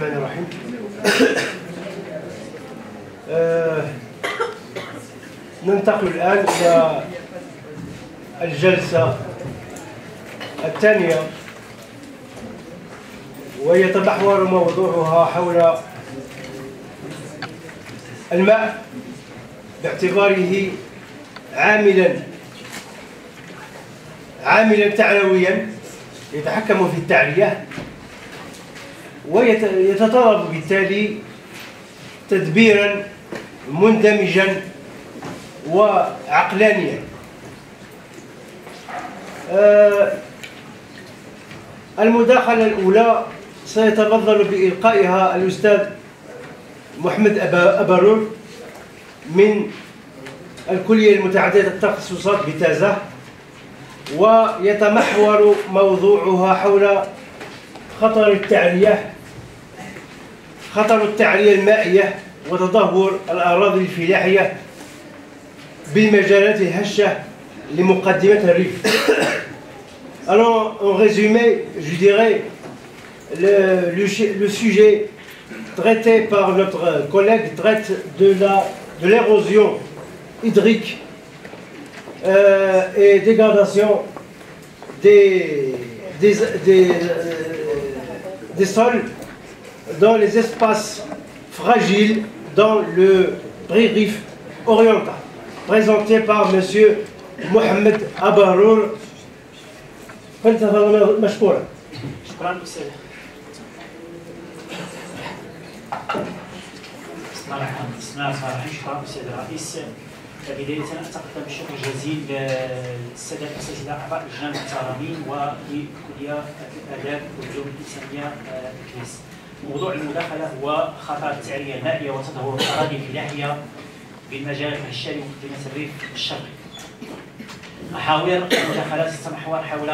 الرحمن الرحيم. ننتقل الآن إلى الجلسة الثانية، ويتمحور موضوعها حول الماء باعتباره عاملا تعنويا يتحكم في التعرية، ويتطلب بالتالي تدبيرا مندمجا وعقلانيا. المداخلة الأولى سيتفضل بإلقائها الأستاذ محمد أبارور من الكلية المتعددة التخصصات بتازة، ويتمحور موضوعها حول خطر التعرية المائية وتدهور الأراضي الفلاحية بالمجالات الهشة لمقدمة الريف. Alors, en résumé, je dirais le sujet traité par notre collègue traite de l'érosion hydrique et dégradation des sols dans les espaces fragiles dans le Rif oriental, présenté par M. Mohamed Abarour. فلتفضل مشكورا. شكرا أستاذ. بسم الله الرحمن الرحيم. شكرا أستاذ الرئيس. بداية أتقدم بالشكر الجزيل للسادة الأساتذة أعضاء اللجنة المحترمين ولكلية الآداب والعلوم الإنسانية الكنيس. موضوع المداخلة هو خطر التعرية المائية وتدهور الأراضي الفلاحية بالمجال الهشة لمقدمة الريف الشرقي. محاور المداخلة ستتمحور حول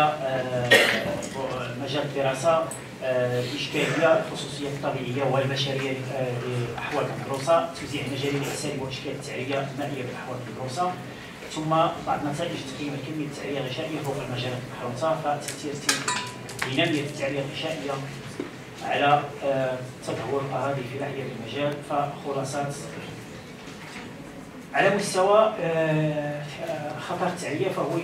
مجال الدراسة، الإشكالية، الخصوصية الطبيعية والبشرية لأحوال البروسة، توزيع المجاري لأساليب وأشكال التعرية المائية بالأحوال البروسة، ثم بعض نتائج تقييم كمية التعرية الغشائية فوق المجالات المحروسة، فتأثير دينامية التعرية الغشائية على تدهور الأراضي الفلاحية بالمجال. فخلاصات على مستوى خطر التعرية، فهو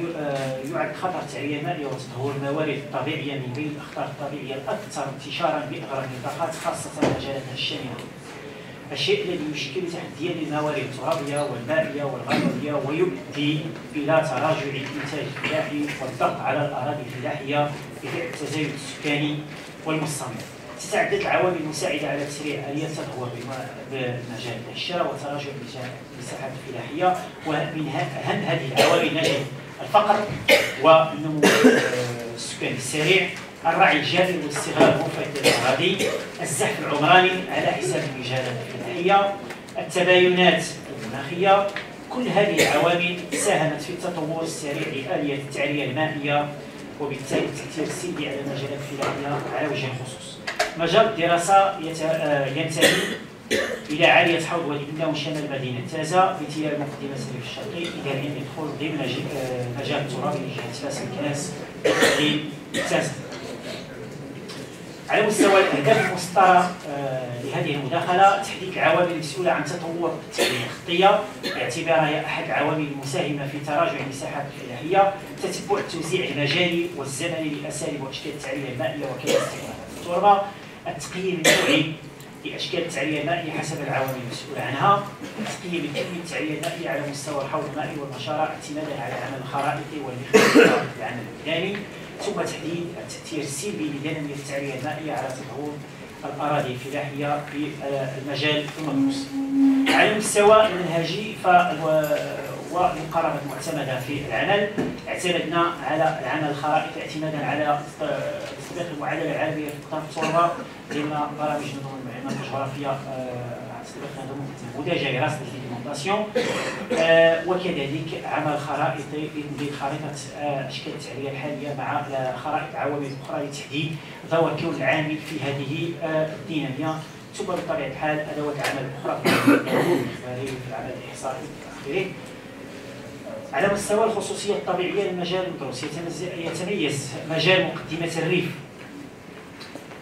يعد خطر التعرية المائية وتدهور الموارد الطبيعية من بين الأخطار الطبيعية الأكثر انتشارا بأغرب النطاقات خاصة مجالات الشاملة، الشيء الذي يشكل تحديا للموارد الترابية والمائية والغابوية ويؤدي إلى تراجع الإنتاج الفلاحي والضغط على الأراضي الفلاحية بدافع التزايد السكاني والمستمر. تتعدد العوامل المساعدة على تسريع آلية التدهور بمجال الهشة وتراجع المساحات الفلاحية، ومن أهم هذه العوامل نجد الفقر والنمو السكاني السريع، الرعي الجافي والاستغلال المفرط للأراضي، الزحف العمراني على حساب المجالات الفلاحية، التباينات المناخية. كل هذه العوامل ساهمت في التطور السريع لآلية التعرية المائية، وبالتالي التأثير السلبي على المجالات الفلاحية على وجه الخصوص. مجال الدراسة ينتمي إلى عالية حوض وادي الناون شمال مدينة تازة بامتياز مقدمة الريف الشرقي، إذا لم يدخل ضمن مجال الترابي لجهة فاس الكناس تازة. على مستوى الأهداف المسطرة لهذه المداخلة، تحديد العوامل المسؤولة عن تطور التعرية الخطية باعتبارها أحد العوامل المساهمة في تراجع المساحات الفلاحية، تتبع التوزيع المجالي والزمني لأساليب وأشكال التعرية المائية وكذا استخدام التربة، التقييم النوعي لأشكال التعرية المائية حسب العوامل المسؤولة عنها، تقييم كمية التعرية المائية على مستوى الحوض المائي والمشارع اعتمادا على العمل الخرائطي والاختيار العمل الإعلامي، ثم تحديد التأثير السلبي لدينامية التعرية المائية على تدهور الأراضي الفلاحية في المجال المدروس. على المستوى المنهجي والمقاربة المعتمدة في العمل، اعتمدنا على العمل الخرائطي اعتمادا على تطبيق المعادلة العالمية في قطاع التربة ضمن برامج نظم المعلومات الجغرافية، تطبيق نموذج راسل للديمونطاسيون، وكذلك عمل خرائطي لتنظيم خريطة أشكال التعرية الحالية مع خرائط عوامل أخرى لتحديد ظهور كون العامل في هذه الدينامية، ثم بطبيعة الحال أدوات العمل الأخرى في العمل الإحصائي إلى آخره. على مستوى الخصوصية الطبيعية للمجال المدروس، يتميز مجال مقدمة الريف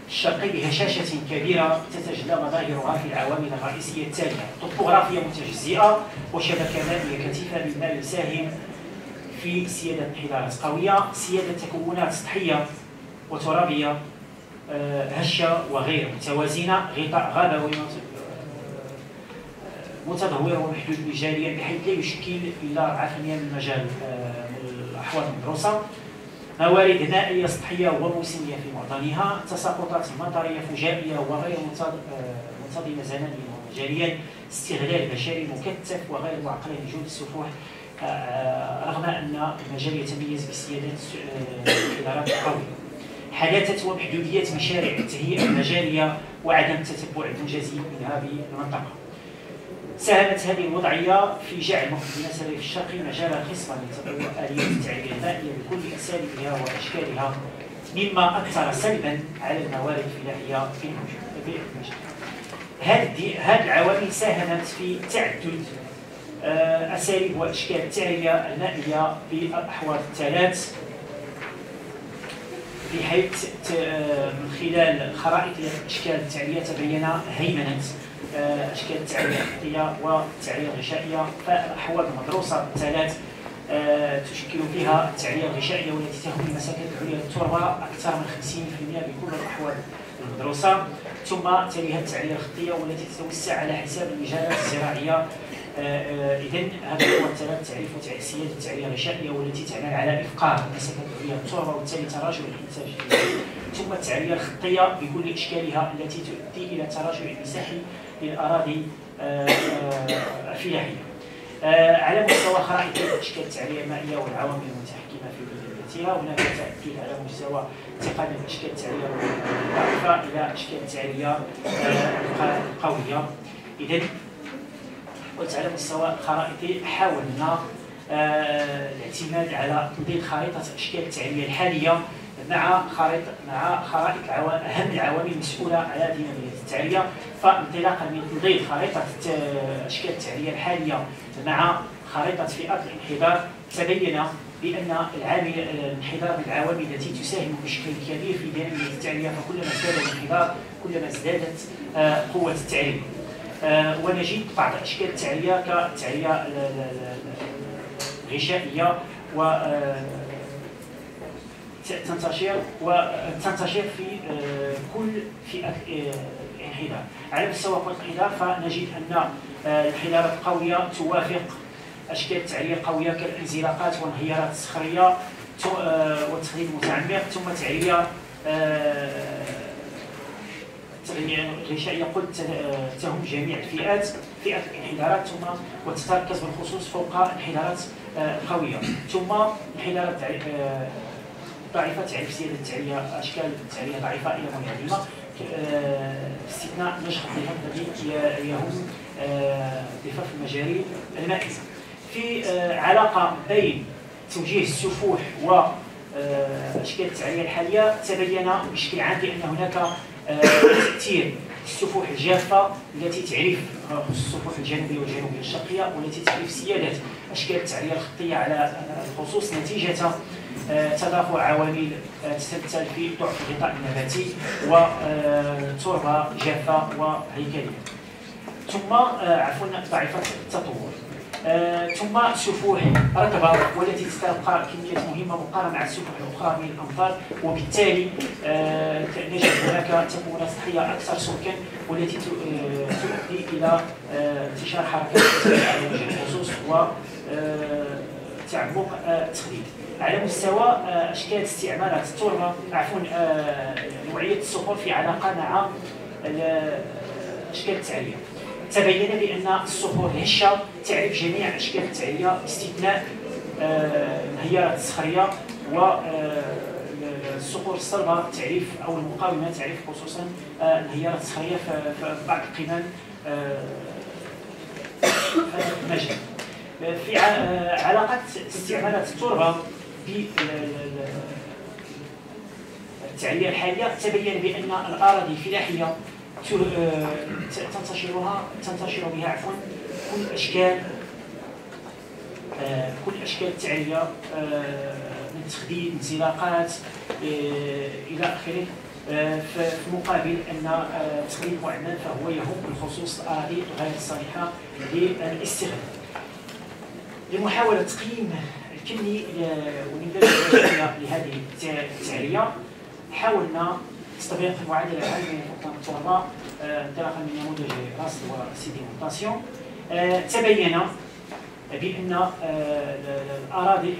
الشرقي بهشاشة كبيرة تتجلى مظاهرها في العوامل الرئيسية التالية: طبوغرافية متجزئة وشبكة مائية كثيفة مما يساهم في سيادة انحدارات قوية، سيادة تكونات سطحية وترابية هشة وغير متوازنة، غطاء غابوي متدهور ومحدود وجاريا بحيث لا يشكل إلا 4% من مجال الأحواض المدروسة، موارد مائية سطحية وموسمية في معظمها، تساقطات مطرية فجائية وغير منتظمة زمنيا ومجاليا، استغلال بشري مكثف وغير معقل لجهود السفوح رغم أن المجال يتميز بسيادة الانحدارات القوية، حداثة ومحدودية مشاريع التهيئة المجالية وعدم تتبع المنجز منها بالمنطقة. ساهمت هذه الوضعية في جعل مقدمة الريف الشرقي مجالا خصبا لتطور آليات التعبير المائية بكل أساليبها وأشكالها، مما أثر سلبا على الموارد الفلاحية في المجال. هذه العوامل ساهمت في تعدد أساليب وأشكال التعرية المائية بالأحواض الثلاث، بحيث من خلال خرائط أشكال التعرية تبين هيمنة أشكال التعرية الخطية والتعرية الغشائية. فالأحواض المدروسة الثلاث تشكل فيها التعرية الغشائية والتي تهوي المساكن العليا للتربة أكثر من 50% بكل الأحواض المدروسة، ثم تليها التعرية الخطية والتي تتوسع على حساب المجالات الزراعية. إذن هذا هو الثلاث تعريف سيادة التعرية الغشائية والتي تعمل على إفقار المساكن العليا للتربة وبالتالي تراجع الإنتاج، ثم التعرية الخطية بكل أشكالها التي تؤدي إلى تراجع المساحي للأراضي الفلاحية. على مستوى خرائط أشكال التعرية المائية والعوامل المتحكمة في بدايتها، هناك تأكيد على مستوى انتقال من أشكال التعرية الضعيفة إلى أشكال التعرية القوية. إذن قلت على مستوى خرائطي حاولنا الاعتماد على تنظيم خريطة أشكال التعرية الحالية مع خرائط أهم العوامل المسؤولة على دينامية التعرية. فانطلاقا من تنظيم خريطة أشكال التعرية الحالية مع خريطة فئات الانحدار، تبين بأن الانحدار من العوامل التي تساهم بشكل كبير في دينامية التعرية، فكلما ازداد الانحدار كلما ازدادت قوة التعرية. ونجد بعض أشكال التعرية كالتعرية الغشائية تنتشر في كل فئة انحدار. على مستوى قوة الانحدار فنجد أن الانحدارات القوية توافق أشكال التعرية القوية كالانزلاقات والانهيارات الصخرية والتخليل المتعمق، ثم تعرية الغشائية قد تهم جميع الفئات، فئة الانحدارات، ثم وتتركز بالخصوص فوق الانحدارات القوية، ثم انحدارات ضعيفة تعرف سيادة التعرية أشكال التعرية ضعيفة إلى منعدمة، باستثناء نجح الضفاف الذي يهم ضفاف المجاري المائية. في علاقة بين توجيه السفوح وأشكال التعرية الحالية تبين بشكل عام بأن هناك تأثير السفوح الجافة التي تعرف السفوح الجنوبية والجنوبية الشرقية، والتي تعرف سيادة أشكال التعرية الخطية على الخصوص نتيجة تدافع عوامل تتمثل في ضعف الغطاء النباتي وتربة جافة وهيكلية، ثم ضعيفة التطور، ثم سفوح رطبة والتي تتلقى كميات مهمة مقارنة مع السفوح الأخرى من الأمطار، وبالتالي نجد هناك تكونات سطحية أكثر سمكا والتي تؤدي إلى انتشار حركات الخصوص وتعمق التخليد. على مستوى أشكال استعمالات التربة نوعية الصخور في علاقة مع أشكال التعرية، تبين بأن الصخور الهشة تعرف جميع أشكال التعرية باستثناء الانهيارات الصخرية، والصخور الصلبة تعرف أو المقاومة تعرف خصوصا الانهيارات الصخرية في بعض القمم المجال. في علاقة استعمالات التربة بالتعرية الحالية تبين بأن الأراضي الفلاحية تنتشر بها كل أشكال التعرية من تخديد انزلاقات إلى آخره، في مقابل ان تقليد معمم فهو يهم بالخصوص الاراضي غير الصالحه للاستغلال. لمحاوله تقييم الكمي والاندماج لهذه التعليه حاولنا تطبيق المعادله العالميه لفقدان التربه انطلاقا من نموذج راصد وسيديمونطاسيون. تبين بان الاراضي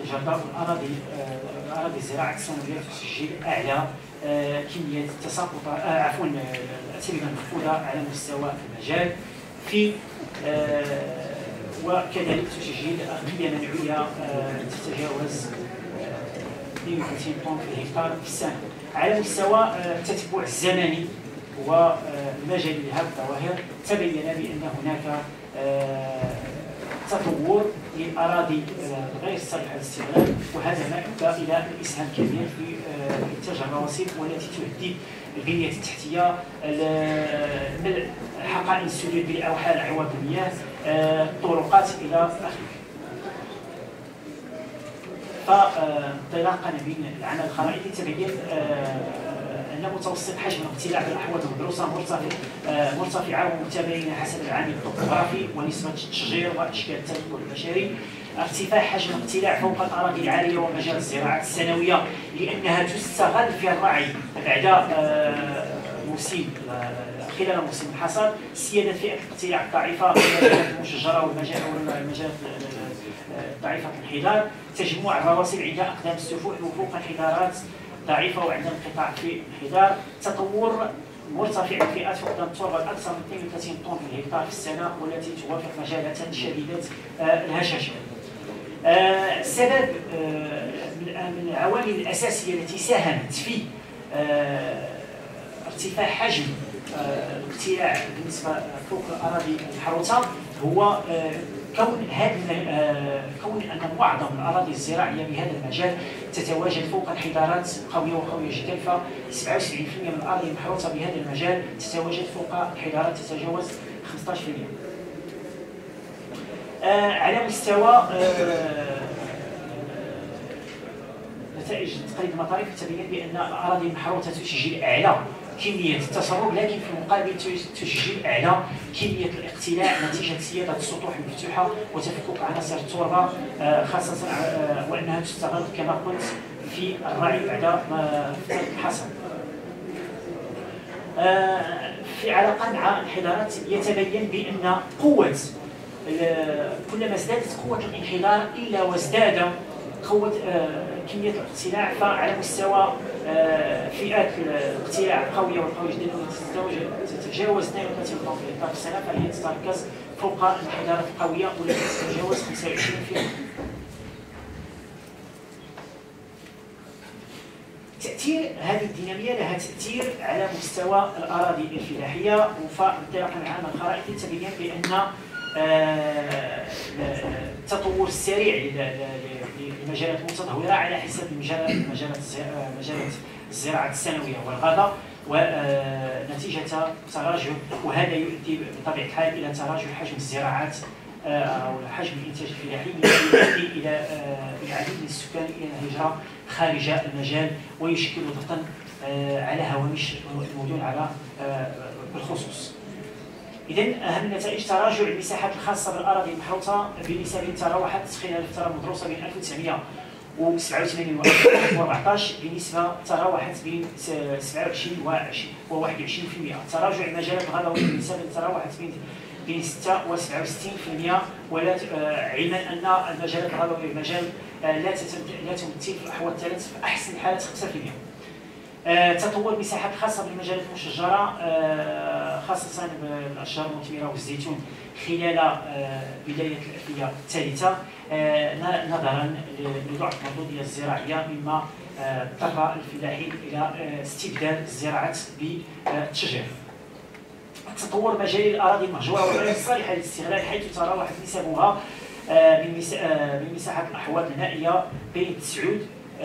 الجرداء والاراضي الزراعه السنويه تسجل اعلى كميه التساقط الاتربه المفقوده على مستوى المجال في وكذلك تسجل اغذيه منويه تتجاوز 230 طن في الهكتار في السنه. على مستوى التتبع الزمني والمجالي لهذه الظواهر تبين بان هناك تطور للاراضي غير الصالحه للاستغلال، وهذا ما ادى الى الاسهام كبير في انتاج الرواسب والتي تهدد البنيه التحتيه، حقائب السدود بالاوحال عوض المياه، الطرقات الى اخره. فانطلاقا من العمل الخرائطي تبين ان متوسط حجم الاقتلاع بالاحواض المدروسه مرتفعه ومتباينه حسب العامل الطبوغرافي ونسبه التشجير واشكال التنقل البشري. ارتفاع حجم الاقتلاع فوق الاراضي العاليه ومجال الزراعه السنويه لانها تستغل في الرعي بعد موسم خلال موسم الحصاد. سياده فئه الاقتلاع الضعيفه المجالات المشجره والمجالات ضعيفه الانحدار، تجمع الرواسب عند اقدام السفوح وفوق انحدارات ضعيفه وعند انقطاع في الانحدار، تطور مرتفع فئات فقدان التربه اكثر من 32 طن في الهكتار في السنه والتي توافق مجالات شديده الهشاشه. السبب من العوامل الاساسيه التي ساهمت في ارتفاع حجم الاقتلاع بالنسبه فوق الاراضي المحروثه هو كون ان معظم الاراضي الزراعيه بهذا المجال تتواجد فوق انحدارات قويه وقويه جدا، ف 77% من الاراضي المحروثه بهذا المجال تتواجد فوق انحدارات تتجاوز 15%. على مستوى نتائج تقليد المطارف تبين بان الاراضي المحروثه تسجل اعلى كميه التسرب، لكن في المقابل تسجل اعلى كميه الاقتلاع نتيجه سياده السطوح المفتوحه وتفكك عناصر التربه، خاصه وانها تستغل كما قلت في الرعي بعد الحصاد. في علاقه مع الانحدارات يتبين بان كلما ازدادت قوه الانحدار الا وازداد قوه كميه الاقتلاع. فعلى مستوى فئات الاقتلاع القويه والقويه جدا تتجاوز 32 طن في الهكتار في السنه، فهي تتركز فوق الانحدارات القويه والتي تتجاوز 25%. تأثير هذه الدينامية لها تأثير على مستوى الأراضي الفلاحية. فانطلاقا من العمل الخرائطي تبين بأن التطور السريع للمجالات المتدهورة على حساب مجالات الزراعة السنوية والغابة ونتيجة تراجع، وهذا يؤدي بطبيعة الحال إلى تراجع حجم الزراعات أو حجم الإنتاج الفلاحي يؤدي إلى العديد من السكان إلى الهجرة خارج المجال ويشكل ضغطا على هوامش المدن على بالخصوص. إذا أهم نتائج تراجع المساحات الخاصة بالأراضي المحروثة بنسب تراوحت خلال الفترة المدروسة بين 1987 و 2014 بنسبة تراوحت بين 27 و 21%. تراجع المجالات الغابوية بنسبة تراوحت بين 6 و 67%، علما أن المجالات الغابوية مجال لا تمثل في الأحوال الثلاث في أحسن الحالات 5%. تطور المساحات الخاصة بالمجالات المشجرة خاصة بالأشجار المثمرة والزيتون خلال بداية الألفية الثالثة نظرا لضعف المردودية الزراعية، مما اضطر الفلاحين إلى استبدال الزراعة بالتشجير. تطور مجال الأراضي المهجورة والغير الصالحة للاستغلال حيث تراوحت نسبها من مساحة الأحواض المائية بين 9%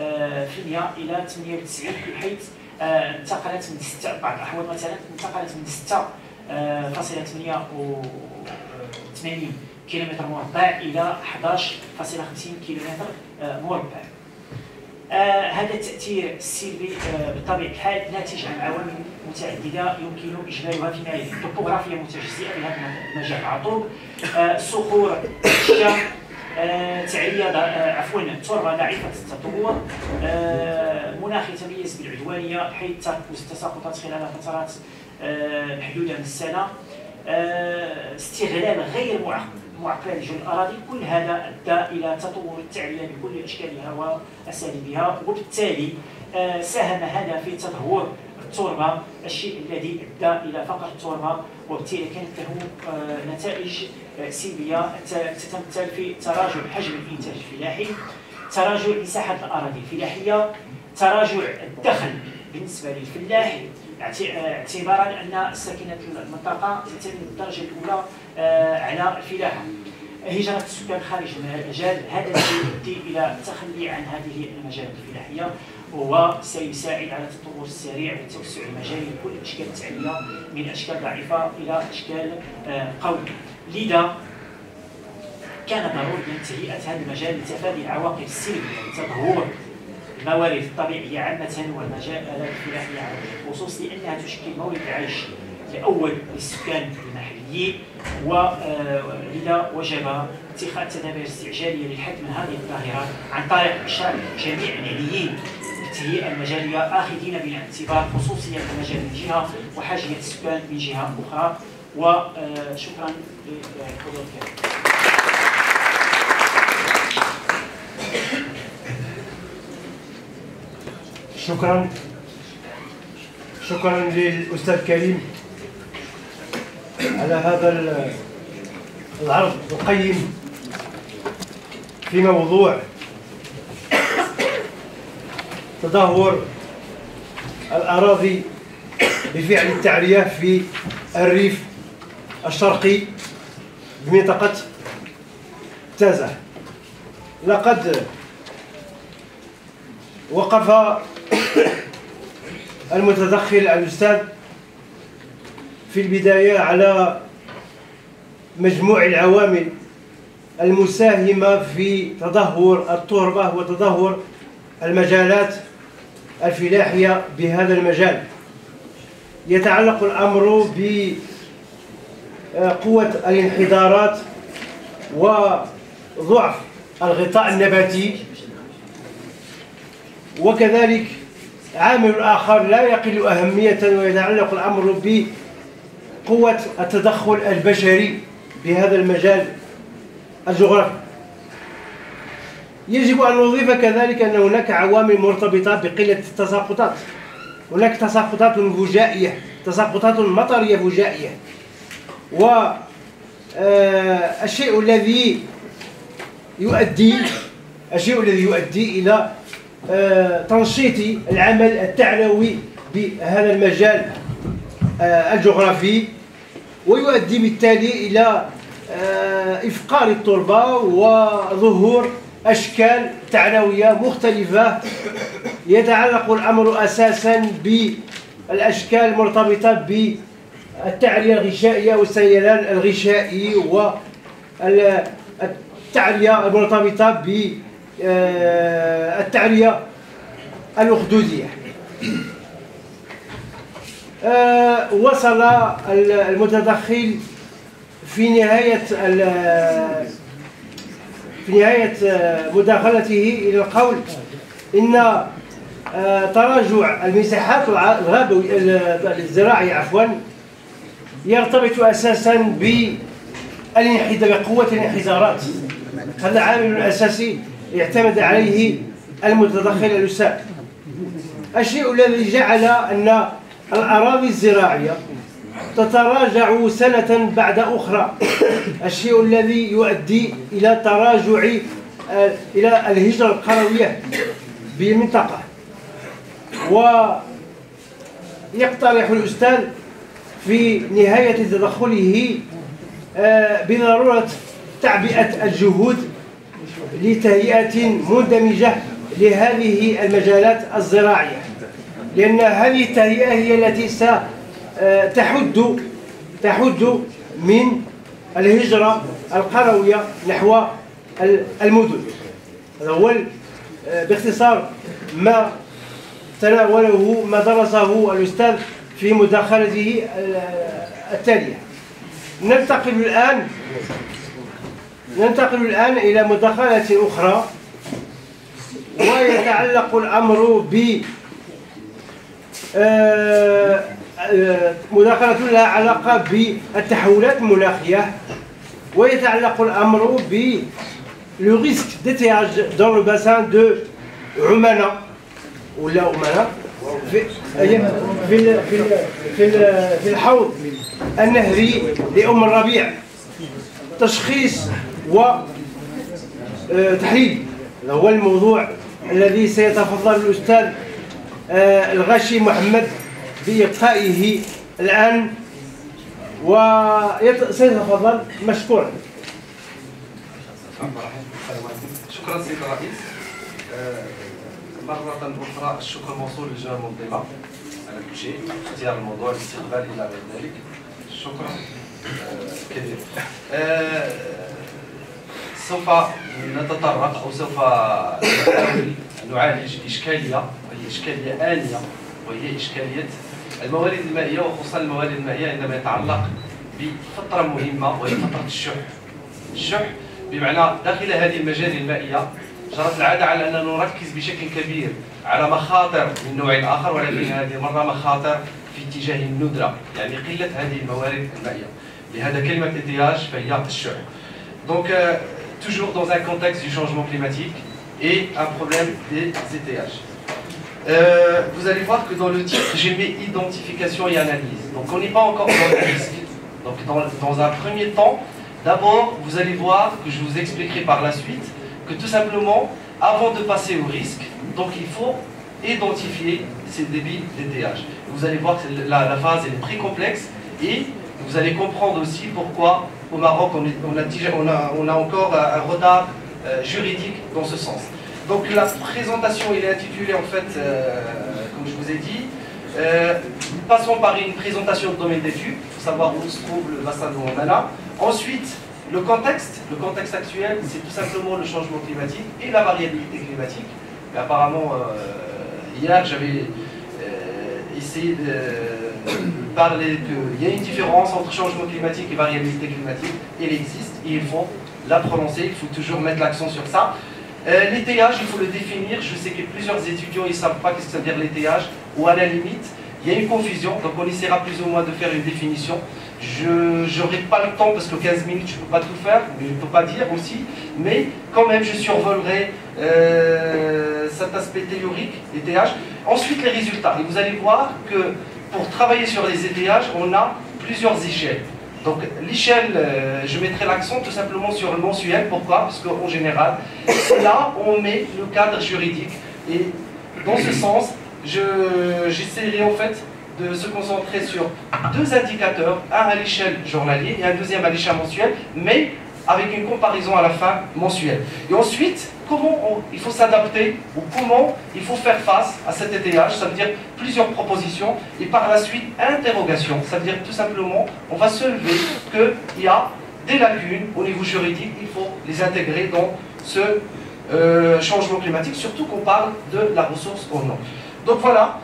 إلى 98، بحيث انتقلت من 6 بعض الأحواض مثلا انتقلت من 6.88 كيلومتر مربع إلى 11.50 كيلومتر مربع. هذا التأثير السلبي بطبيعة الحال ناتج عن عوامل متعددة يمكن إجمالها فيما يلي: توبوغرافيا متجزئة بهذا المجال العطوب، صخور الشجر، تعرية تربة ضعيفة التطور، مناخ يتميز بالعدوانية حيث تركز التساقطات خلال فترات محدودة من السنة، استغلال غير معقل لجو الأراضي. كل هذا أدى إلى تطور التعرية بكل أشكالها وأساليبها، وبالتالي ساهم هذا في تدهور التربة، الشيء الذي أدى إلى فقر التربة، وبالتالي كانت له نتائج سلبية تتمثل في تراجع حجم الإنتاج الفلاحي، تراجع مساحة الأراضي الفلاحية، تراجع الدخل بالنسبة للفلاح، اعتبارا أن ساكنة المنطقة تعتمد بالدرجة الأولى على الفلاحة. هجرة السكان خارج المجال، هذا سيؤدي إلى التخلي عن هذه المجالات الفلاحية، وهو سيساعد على التطور السريع والتوسع المجالي لكل أشكال التعلية، من أشكال ضعيفة إلى أشكال قوية. لذا كان ضروريا تهيئة هذا المجال لتفادي العواقب السلبية لتدهور الموارد الطبيعية عامة والمجالات الفلاحية على الخصوص، لأنها تشكل مورد العيش الأول للسكان المحليين، ولذا وجب اتخاذ تدابير استعجالية للحد من هذه الظاهرة عن طريق إشراك جميع المعنيين بالتهيئة المجالية، آخذين بعين الاعتبار خصوصية المجال من جهة وحاجية السكان من جهة أخرى. وشكرا للحضور الكريم. شكرا للأستاذ كريم على هذا العرض القيم في موضوع تدهور الأراضي بفعل التعرية في الريف الشرقي بمنطقة تازة. لقد وقف المتدخل الأستاذ في البداية على مجموع العوامل المساهمة في تدهور التربة وتدهور المجالات الفلاحية بهذا المجال. يتعلق الأمر بقوة الانحدارات وضعف الغطاء النباتي، وكذلك عامل آخر لا يقل أهمية ويتعلق الأمر بقوة التدخل البشري بهذا المجال الجغرافي. يجب أن نضيف كذلك أن هناك عوامل مرتبطة بقلة التساقطات. هناك تساقطات فجائية، تساقطات مطرية فجائية، والشيء الذي يؤدي إلى تنشيط العمل التعلوي بهذا المجال الجغرافي، ويؤدي بالتالي إلى إفقار التربة وظهور أشكال تعلوية مختلفة. يتعلق الأمر أساسا بالأشكال المرتبطة بالتعرية الغشائية والسيلان الغشائي، والتعرية المرتبطة بالتعرية الأخدودية. وصل المتدخل في نهاية مداخلته إلى القول إن تراجع المساحات الزراعية يرتبط أساسا بقوة الانحدارات. هذا عامل أساسي يعتمد عليه المتدخل الأستاذ. الشيء الذي جعل أن الأراضي الزراعية تتراجع سنة بعد أخرى، الشيء الذي يؤدي إلى تراجع إلى الهجرة القروية بالمنطقة. ويقترح الأستاذ في نهاية تدخله بضرورة تعبئة الجهود لتهيئة مندمجة لهذه المجالات الزراعية، لأن هذه التهيئة هي التي ستحد من الهجرة القروية نحو المدن. هذا هو باختصار ما تناوله ما درسه الأستاذ في مداخلته التالية. ننتقل الآن إلى مداخلة أخرى، ويتعلق الأمر ب مداخلة لها علاقة بالتحولات المناخية، ويتعلق الأمر ب le risque d'étiage dans le bassin de عمانة ولا عمانة في الحوض النهري لأم الربيع. تشخيص وتحليل هو الموضوع الذي سيتفضل الأستاذ الغاشي محمد بإبقائه الآن، وسيتفضل مشكورا. شكرا سيد الرئيس. مرة أخرى الشكر موصول للجنة المنظمة على كل شيء، اختيار الموضوع، الاستقبال إلى غير ذلك. شكرا كبير. سوف نتطرق أو سوف نحاول نعالج إشكالية، وهي إشكالية آنية، وهي إشكالية الموارد المائية، وخصوصا الموارد المائية عندما يتعلق بفترة مهمة وهي فترة الشح. الشح بمعنى داخل هذه المجاري المائية جرت العادة على أننا نركز بشكل كبير على مخاطر من نوع آخر، ولكن هذه المرة مخاطر في اتجاه الندرة، يعني قلة هذه الموارد المائية. لهذا كلمة étiage فهي الشح. Donc toujours dans un contexte du changement climatique et un problème des étayages. Vous allez voir que dans le titre, j'ai mis identification et analyse. Donc on n'est pas encore dans le risque. Donc dans un premier temps, d'abord, vous allez voir que je vous expliquerai par la suite que tout simplement, avant de passer au risque, donc il faut identifier ces débits d'étayage. Vous allez voir que la phase est très complexe et vous allez comprendre aussi pourquoi au Maroc on a encore un retard juridique dans ce sens. Donc la présentation est intitulée en fait, comme je vous ai dit, passons par une présentation de domaine d'études, pour savoir où se trouve le bassin de Ouamana. Ensuite, le contexte actuel, c'est tout simplement le changement climatique et la variabilité climatique. Mais apparemment, hier, j'avais essayé de parler qu'il y a une différence entre changement climatique et variabilité climatique. Elle existe et il faut la prononcer, il faut toujours mettre l'accent sur ça. L'étayage, il faut le définir. Je sais que plusieurs étudiants ne savent pas ce que ça veut dire l'étayage, ou à la limite, il y a une confusion, donc on essaiera plus ou moins de faire une définition. Je n'aurai pas le temps parce que 15 minutes je ne peux pas tout faire, mais je ne peux pas dire aussi, mais quand même je survolerai cet aspect théorique, étayage. Ensuite les résultats, et vous allez voir que pour travailler sur les étayages, on a plusieurs échelles. Donc l'échelle, je mettrai l'accent tout simplement sur le mensuel. Pourquoi? Parce qu'en général, c'est là où on met le cadre juridique. Et dans ce sens, j'essaierai en fait de se concentrer sur deux indicateurs, un à l'échelle journalière et un deuxième à l'échelle mensuelle, mais avec une comparaison à la fin mensuelle. Et ensuite, comment il faut s'adapter ou comment il faut faire face à cet étayage, ça veut dire plusieurs propositions et par la suite interrogation, ça veut dire tout simplement on va se lever qu'il y a des lacunes au niveau juridique, il faut les intégrer dans ce changement climatique, surtout qu'on parle de la ressource en eau. Donc voilà,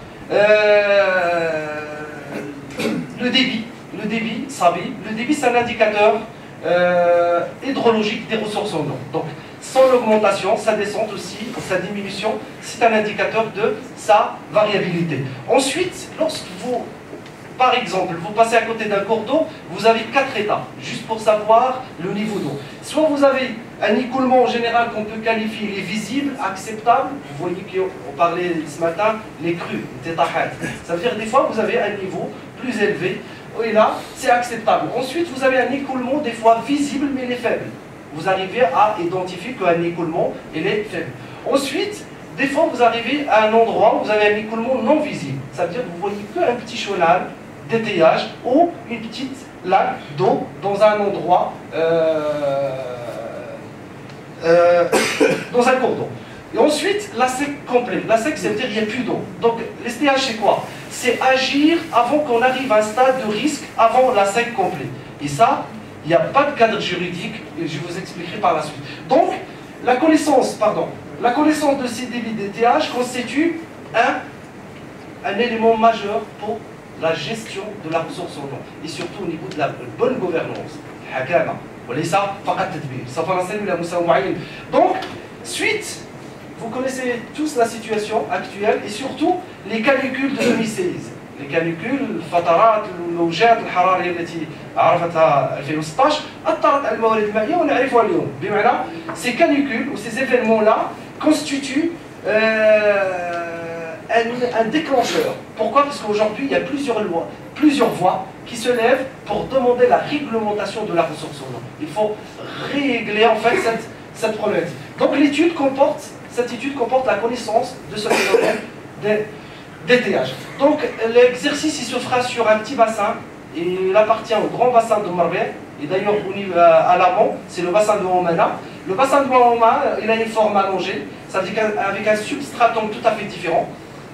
le débit, Sabi, le débit c'est un indicateur hydrologique des ressources en eau. Donc sans l'augmentation, sa descente aussi, sa diminution, c'est un indicateur de sa variabilité. Ensuite, lorsque vous, par exemple, vous passez à côté d'un cours d'eau, vous avez 4 étapes, juste pour savoir le niveau d'eau. Soit vous avez un écoulement en général qu'on peut qualifier, il est visible, acceptable. Vous voyez qu'on parlait ce matin, les crues, ça veut dire des fois vous avez un niveau plus élevé, et là c'est acceptable. Ensuite vous avez un écoulement des fois visible mais il est faible. Vous arrivez à identifier qu'un écoulement il est faible. Ensuite, des fois vous arrivez à un endroit où vous avez un écoulement non visible. Ça veut dire que vous voyez qu'un petit chenal d'étayage ou une petite lac d'eau dans un endroit, dans un cours d'eau. Et ensuite, la sec complet. La sec, ça veut dire qu'il n'y a plus d'eau. Donc, l'estéage, c'est quoi? C'est agir avant qu'on arrive à un stade de risque, avant la sec complet. Et ça, il n'y a pas de cadre juridique, et je vous expliquerai par la suite. Donc, la connaissance, la connaissance de ces débits d'étiage constitue un élément majeur pour la gestion de la ressource en eau et surtout au niveau de la bonne gouvernance. Donc, suite, vous connaissez tous la situation actuelle et surtout les canicules de 2016. Les canicules, الفترات الموجات الحرارية التي عرفتها 2016 أثرت على الموارد المائية ونعرفها اليوم. بمعنى ces canicules ou ces événements-là constituent un déclencheur. Pourquoi? Parce qu'aujourd'hui, il y a plusieurs voies qui se lèvent pour demander la réglementation de la ressource en eau. Il faut régler en fait cette problématique. Donc cette étude comporte la connaissance de ce phénomène d'étiage. Donc l'exercice il se fera sur un petit bassin et il appartient au grand bassin de Marbé. Et d'ailleurs à l'amont, c'est le bassin de Oumana. Le bassin de Oumana, il a une forme allongée, ça veut dire avec un substratum tout à fait différent.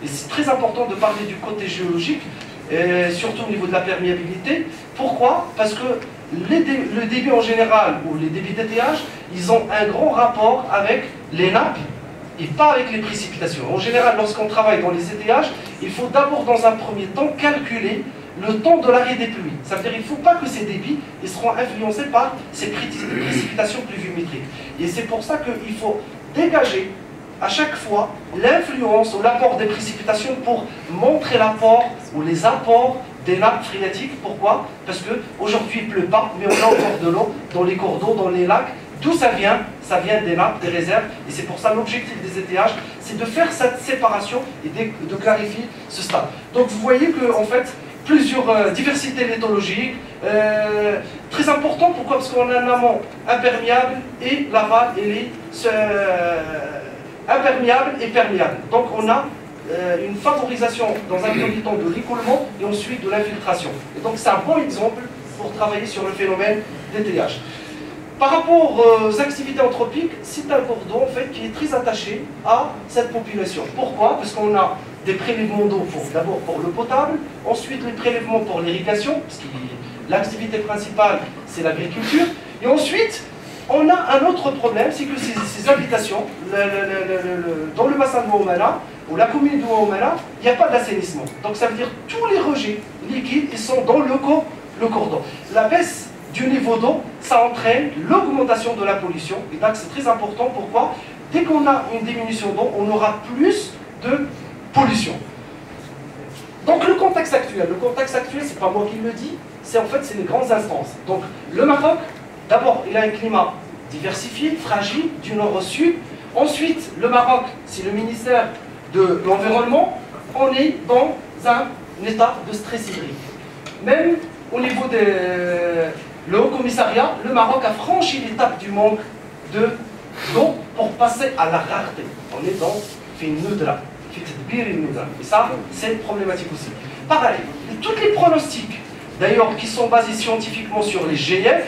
Et c'est très important de parler du côté géologique, et surtout au niveau de la perméabilité. Pourquoi? Parce que le débit en général, ou les débits d'étiage, ils ont un grand rapport avec les nappes et pas avec les précipitations. En général, lorsqu'on travaille dans les étayages, il faut d'abord dans un premier temps calculer le temps de l'arrêt des pluies. Ça veut dire qu'il ne faut pas que ces débits ils seront influencés par ces précipitations pluviométriques. Et c'est pour ça qu'il faut dégager à chaque fois l'influence ou l'apport des précipitations pour montrer l'apport ou les apports des nappes phréatiques. Pourquoi? Parce qu'aujourd'hui il ne pleut pas, mais on a encore de l'eau dans les cours d'eau, dans les lacs. D'où ça vient? Ça vient des nappes, des réserves. Et c'est pour ça l'objectif des étayages, c'est de faire cette séparation et de clarifier ce stade. Donc vous voyez qu'en fait, plusieurs diversités léthologiques, très important. Pourquoi? Parce qu'on a un amont imperméable et l'aval, il est imperméable et perméable. Donc on a une favorisation dans un premier temps de l'écoulement et ensuite de l'infiltration. Et donc c'est un bon exemple pour travailler sur le phénomène d'étayage. Par rapport aux activités anthropiques, c'est un cours d'eau en fait, qui est très attaché à cette population. Pourquoi? Parce qu'on a des prélèvements d'eau d'abord pour le potable, ensuite les prélèvements pour l'irrigation, parce que l'activité principale c'est l'agriculture, et ensuite on a un autre problème, c'est que ces habitations, dans le bassin de Ouaoumana, ou la commune de Ouaoumana, il n'y a pas d'assainissement. Donc ça veut dire que tous les rejets liquides ils sont dans le cours d'eau. La baisse du niveau d'eau, ça entraîne l'augmentation de la pollution. Et donc c'est très important. Pourquoi? Dès qu'on a une diminution d'eau, on aura plus de pollution. Donc le contexte actuel, c'est pas moi qui le dis, c'est en fait c'est les grandes instances. Donc le Maroc, d'abord il a un climat diversifié, fragile, du nord au sud. Ensuite, le Maroc, c'est le ministère de l'Environnement, on est dans un état de stress hydrique. Même au niveau le Haut Commissariat, le Maroc a franchi l'étape du manque d'eau pour passer à la rareté. On est dans une nudra. Et ça, c'est problématique aussi. Pareil, tous les pronostics, d'ailleurs, qui sont basés scientifiquement sur les GIEC,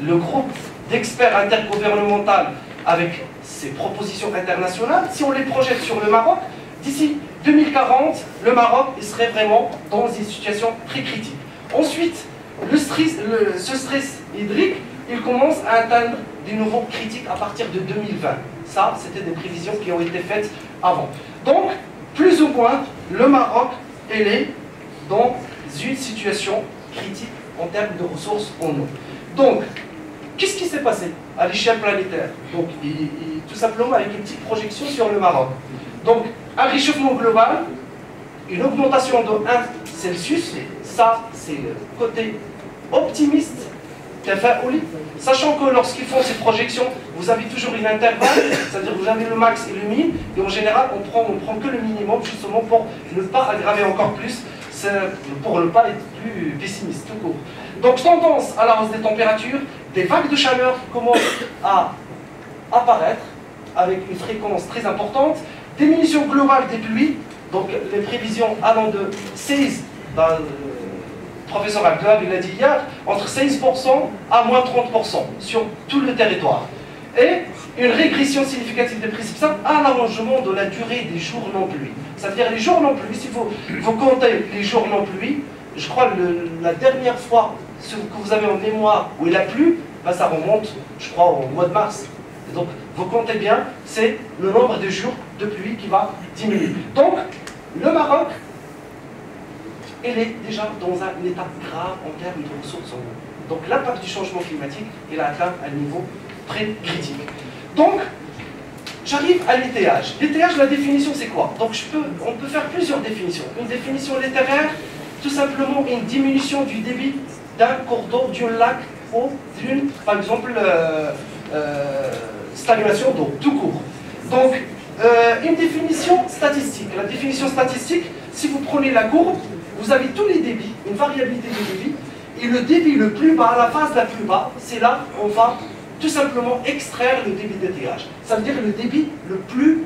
le groupe d'experts intergouvernemental avec ses propositions internationales, si on les projette sur le Maroc, d'ici 2040, le Maroc il serait vraiment dans une situation très critique. Ensuite, ce stress hydrique, il commence à atteindre des niveaux critiques à partir de 2020. Ça, c'était des prévisions qui ont été faites avant. Donc, plus ou moins, le Maroc, il est dans une situation critique en termes de ressources en eau. Donc, qu'est-ce qui s'est passé à l'échelle planétaire? Donc, tout simplement avec une petite projection sur le Maroc. Donc, un réchauffement global, une augmentation de 1 Celsius, ça, c'est le côté optimiste, sachant que lorsqu'ils font ces projections, vous avez toujours une intervalle, c'est-à-dire que vous avez le max et le min, et en général, on prend que le minimum, justement pour ne pas aggraver encore plus, pour ne pas être plus pessimiste, tout court. Donc, tendance à la hausse des températures, des vagues de chaleur qui commencent à apparaître avec une fréquence très importante, diminution globale des pluies, donc les prévisions allant de 16, le professeur Abdelhab il a dit hier, entre 16% à moins 30% sur tout le territoire. Et une régression significative des précipitations à l'allongement de la durée des jours non pluie. Ça veut dire les jours non pluie, si vous comptez les jours non pluie, je crois la dernière fois ce que vous avez en mémoire où il a plu, ben ça remonte, je crois, au mois de mars. Et donc, vous comptez bien, c'est le nombre de jours de pluie qui va diminuer. Donc, le Maroc, il est déjà dans un état grave en termes de ressources en eau. Donc, l'impact du changement climatique, il a atteint un niveau très critique. Donc, j'arrive à l'étayage. L'étayage, la définition, c'est quoi? Donc, on peut faire plusieurs définitions. Une définition littéraire, tout simplement une diminution du débit d'un cours d'eau, d'un lac ou d'une, par exemple, stagnation d'eau, tout court. Donc, une définition statistique. La définition statistique, si vous prenez la courbe, vous avez tous les débits, une variabilité de débit, et le débit le plus bas, la phase la plus bas, c'est là on va tout simplement extraire le débit d'étayage. Ça veut dire le débit le plus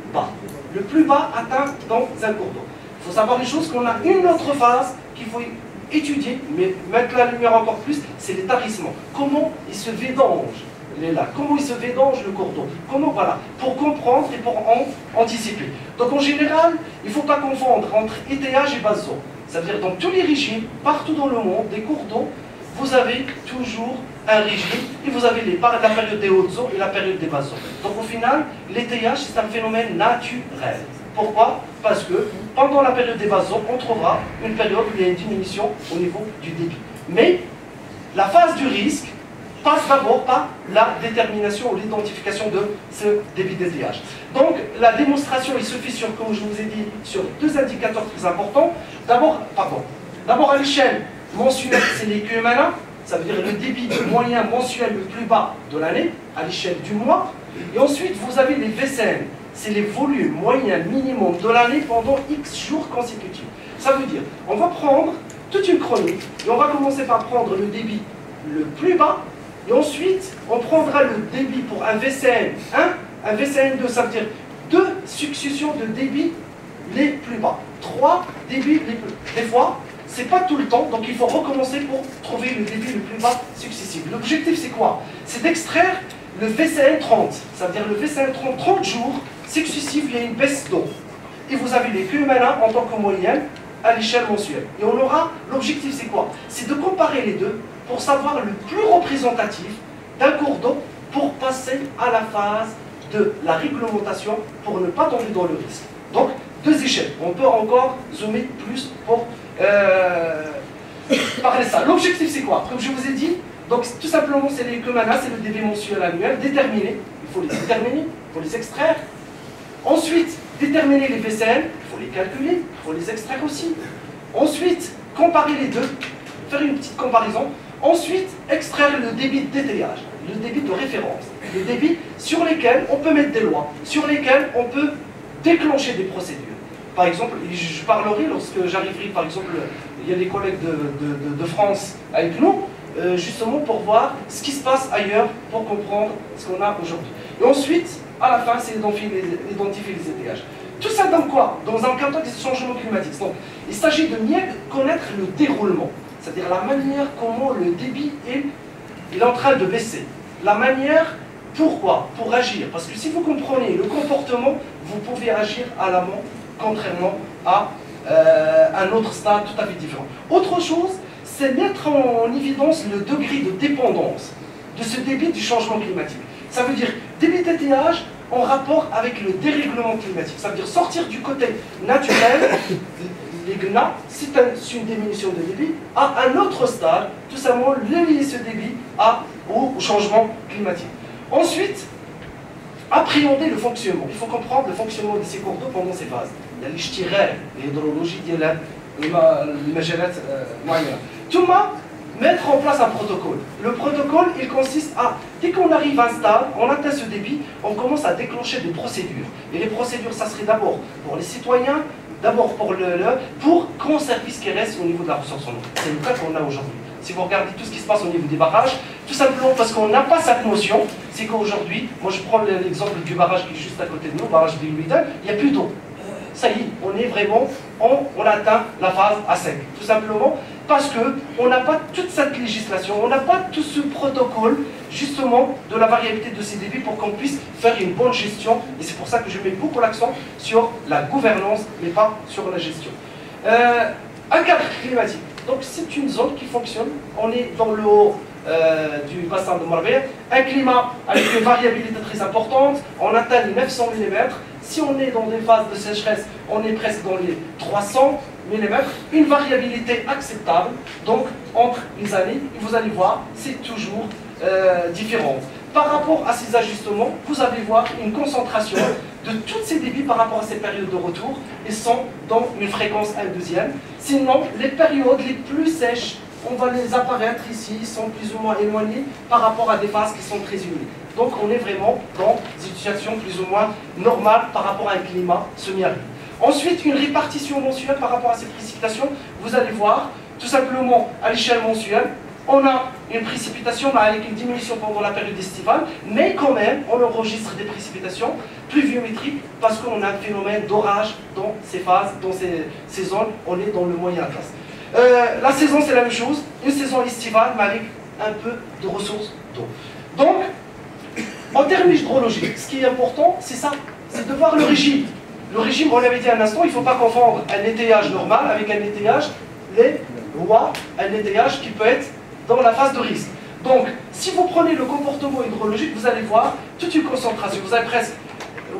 bas atteint dans un cours d'eau. Il faut savoir une chose, qu'on a une autre phase qu'il faut étudier, mais mettre la lumière encore plus, c'est les tarissements. Comment ils se védangent les lacs, comment ils se védangent le cours d'eau, comment, voilà, pour comprendre et pour anticiper. Donc en général, il ne faut pas confondre entre étayage et base d'eau. Ça veut dire dans tous les régimes, partout dans le monde, des cours d'eau, vous avez toujours un régime et vous avez la période des hautes eaux et la période des basses eaux. Donc au final, l'étayage, c'est un phénomène naturel. Pourquoi? Parce que pendant la période des basses eaux, on trouvera une période où il y a une diminution au niveau du débit. Mais la phase du risque passe d'abord par la détermination ou l'identification de ce débit d'étayage. Donc la démonstration, il se fait sur, comme je vous ai dit, sur deux indicateurs très importants. D'abord à l'échelle mensuelle, c'est les QMNA, ça veut dire le débit moyen mensuel le plus bas de l'année, à l'échelle du mois. Et ensuite, vous avez les VCN, c'est les volumes moyens minimum de l'année pendant X jours consécutifs. Ça veut dire, on va prendre toute une chronique, et on va commencer par prendre le débit le plus bas, et ensuite, on prendra le débit pour un VCN 1, un VCN 2, ça veut dire deux successions de débits les plus bas. 3 débits les plus bas. Des fois, c'est pas tout le temps, donc il faut recommencer pour trouver le débit le plus bas successif. L'objectif, c'est quoi? C'est d'extraire le VCN 30, ça veut dire le VCN 30 jours successifs, il y a une baisse d'eau. Et vous avez les QMNA en tant que moyenne à l'échelle mensuelle. Et on aura, l'objectif, c'est quoi? C'est de comparer les deux pour savoir le plus représentatif d'un cours d'eau pour passer à la phase de la réglementation pour ne pas tomber dans le risque. Donc, deux échelles. On peut encore zoomer plus pour parler de ça. L'objectif, c'est quoi? Comme je vous ai dit, donc tout simplement, c'est les QMNA, c'est le débit mensuel annuel, déterminé. Il faut les déterminer, il faut les extraire. Ensuite, déterminer les VCN, il faut les calculer, il faut les extraire aussi. Ensuite, comparer les deux, faire une petite comparaison. Ensuite, extraire le débit d'étayage, le débit de référence, le débit sur lesquels on peut mettre des lois, sur lesquels on peut déclencher des procédures. Par exemple, je parlerai lorsque j'arriverai, par exemple, il y a des collègues de France avec nous, justement pour voir ce qui se passe ailleurs, pour comprendre ce qu'on a aujourd'hui. Et ensuite, à la fin, c'est identifier les étayages. Tout ça dans quoi? Dans un contexte de changement climatique. Donc, il s'agit de bien connaître le déroulement, c'est-à-dire la manière comment le débit est en train de baisser. La manière, pourquoi? Pour agir. Parce que si vous comprenez le comportement, vous pouvez agir à l'amont, contrairement à un autre stade tout à fait différent. Autre chose, c'est mettre en évidence le degré de dépendance de ce débit du changement climatique. Ça veut dire débit d'étayage en rapport avec le dérèglement climatique. Ça veut dire sortir du côté naturel, les GNA, c'est une diminution de débit, à un autre stade, tout simplement lier ce débit au changement climatique. Ensuite, appréhender le fonctionnement. Il faut comprendre le fonctionnement de ces cours d'eau pendant ces phases. Il y a l'ishtighal, l'hydrologie, les majalat moyennes. Tout le monde, mettre en place un protocole. Le protocole, il consiste à, dès qu'on arrive à un stade, on atteint ce débit, on commence à déclencher des procédures. Et les procédures, ça serait d'abord pour les citoyens, d'abord pour conserver ce qui reste au niveau de la ressource en eau. C'est le cas qu'on a aujourd'hui. Si vous regardez tout ce qui se passe au niveau des barrages, tout simplement parce qu'on n'a pas cette notion, c'est qu'aujourd'hui, moi je prends l'exemple du barrage qui est juste à côté de nous, le barrage de Louisdal, il n'y a plus d'eau. Ça y est, on est vraiment, on atteint la phase à sec. Tout simplement parce qu'on n'a pas toute cette législation, on n'a pas tout ce protocole, justement, de la variabilité de ces débits pour qu'on puisse faire une bonne gestion. Et c'est pour ça que je mets beaucoup l'accent sur la gouvernance, mais pas sur la gestion. Un cadre climatique. Donc c'est une zone qui fonctionne, on est dans le haut du bassin de Marbella. Un climat avec une variabilité très importante, on atteint les 900 mm. Si on est dans des phases de sécheresse, on est presque dans les 300 mm. Une variabilité acceptable, donc entre les années, et vous allez voir, c'est toujours différent. Par rapport à ces ajustements, vous allez voir une concentration de tous ces débits par rapport à ces périodes de retour, et sont dans une fréquence 1/2. Sinon, les périodes les plus sèches, on va les apparaître ici, sont plus ou moins éloignées par rapport à des phases qui sont très humides. Donc on est vraiment dans une situation plus ou moins normale par rapport à un climat semi-aride. Ensuite, une répartition mensuelle par rapport à ces précipitations, vous allez voir, tout simplement à l'échelle mensuelle, on a une précipitation avec une diminution pendant la période estivale, mais quand même, on enregistre des précipitations pluviométriques parce qu'on a un phénomène d'orage dans ces phases, dans ces zones, on est dans le moyen Atlas. La saison, c'est la même chose, une saison estivale, mais avec un peu de ressources d'eau. Donc, en termes hydrologiques, ce qui est important, c'est ça, c'est de voir le régime. Le régime, on l'avait dit un instant, il ne faut pas confondre un étayage normal avec un étayage lois, un étayage qui peut être dans la phase de risque. Donc, si vous prenez le comportement hydrologique, vous allez voir toute une concentration. Vous avez presque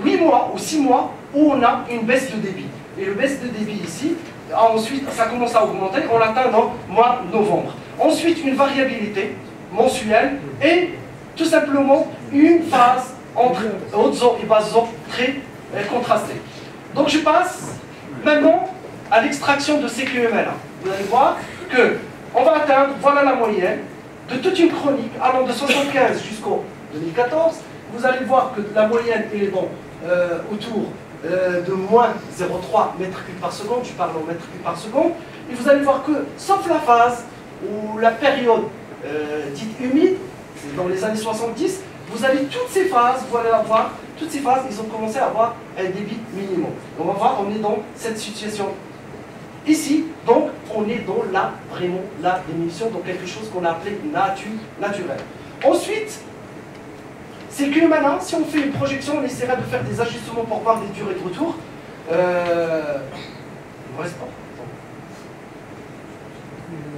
8 mois ou 6 mois où on a une baisse de débit. Et le baisse de débit ici, ensuite, ça commence à augmenter, on l'atteint dans le mois de novembre. Ensuite, une variabilité mensuelle et tout simplement une phase entre hautes eaux et basses eaux très contrastée. Donc, je passe maintenant à l'extraction de ces QML. Vous allez voir que on va atteindre, voilà la moyenne, de toute une chronique allant de 75 jusqu'au 2014. Vous allez voir que la moyenne est bon, autour de moins 0,3 m3 par seconde, je parle en mètres cubes par seconde, et vous allez voir que, sauf la phase ou la période dite humide, c'est dans les années 70, vous avez toutes ces phases, vous allez voir, toutes ces phases, ils ont commencé à avoir un débit minimum. On va voir, on est dans cette situation ici, donc on est dans vraiment la diminution, donc quelque chose qu'on a appelé naturel. Ensuite, c'est que maintenant, si on fait une projection, on essaiera de faire des ajustements pour voir des durées de retour. Il ne reste pas.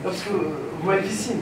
Parce que vous m'avez fait signe.